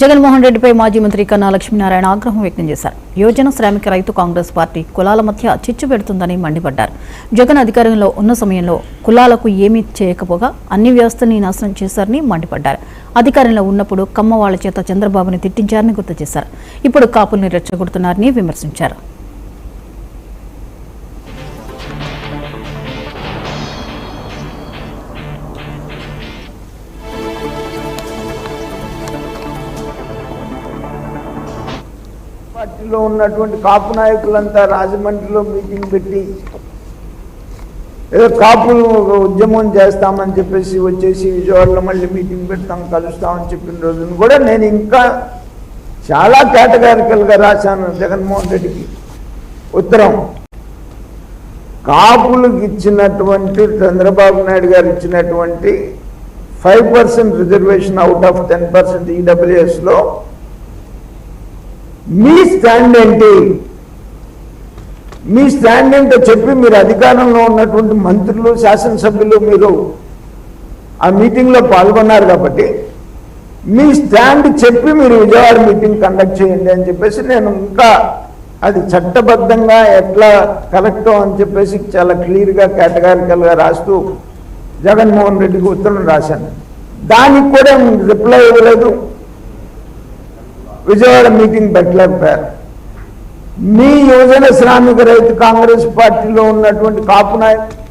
జగన్మోహన్ రెడ్డిపై మాజీ మంత్రి కన్నా లక్ష్మీనారాయణ ఆగ్రహం వ్యక్తం చేశారు. యువజన శ్రామిక రైతు కాంగ్రెస్ పార్టీ కులాల మధ్య చిచ్చు పెడుతుందని మండిపడ్డారు. జగన్ అధికారంలో ఉన్న సమయంలో కులాలకు ఏమీ చేయకపోగా అన్ని వ్యవస్థని నాశనం చేశారని మండిపడ్డారు. అధికారంలో ఉన్నప్పుడు కమ్మ వాళ్ల చేత చంద్రబాబుని తిట్టించారని గుర్తు చేశారు. ఇప్పుడు కాపుల్ని రెచ్చగొడుతున్నారని విమర్శించారు. పార్టీలో ఉన్నటువంటి కాపు నాయకులంతా రాజమండ్రిలో మీటింగ్ పెట్టి ఏదో కాపులు ఉద్యమం చేస్తామని చెప్పేసి వచ్చేసి విజయవాడలో మళ్ళీ మీటింగ్ పెడతాం కలుస్తామని చెప్పిన రోజున కూడా నేను ఇంకా చాలా కేటగారికల్గా రాశాను జగన్మోహన్ రెడ్డికి ఉత్తరం. కాపులకు ఇచ్చినటువంటి చంద్రబాబు నాయుడు గారు ఇచ్చినటువంటి 5% రిజర్వేషన్ అవుట్ ఆఫ్ 10% ఈడబ్ల్యూఎస్లో మీ స్టాండ్ ఏంటి, మీ స్టాండ్ ఏంటో చెప్పి మీరు అధికారంలో ఉన్నటువంటి మంత్రులు శాసనసభ్యులు మీరు ఆ మీటింగ్లో పాల్గొన్నారు కాబట్టి మీ స్టాండ్ చెప్పి మీరు విజయవాడ మీటింగ్ కండక్ట్ చేయండి అని చెప్పేసి నేను ఇంకా అది చట్టబద్ధంగా ఎట్లా కరెక్టో అని చెప్పేసి చాలా క్లియర్గా కేటగారికల్గా రాస్తూ జగన్మోహన్ రెడ్డికి ఉత్తరం రాశాను. దానికి కూడా రిప్లై ఇవ్వలేదు, విజయవాడ మీటింగ్ పెట్టలేకపోయారు. మీ యువజన శ్రామిక రైతు కాంగ్రెస్ పార్టీలో ఉన్నటువంటి కాపు నాయకులు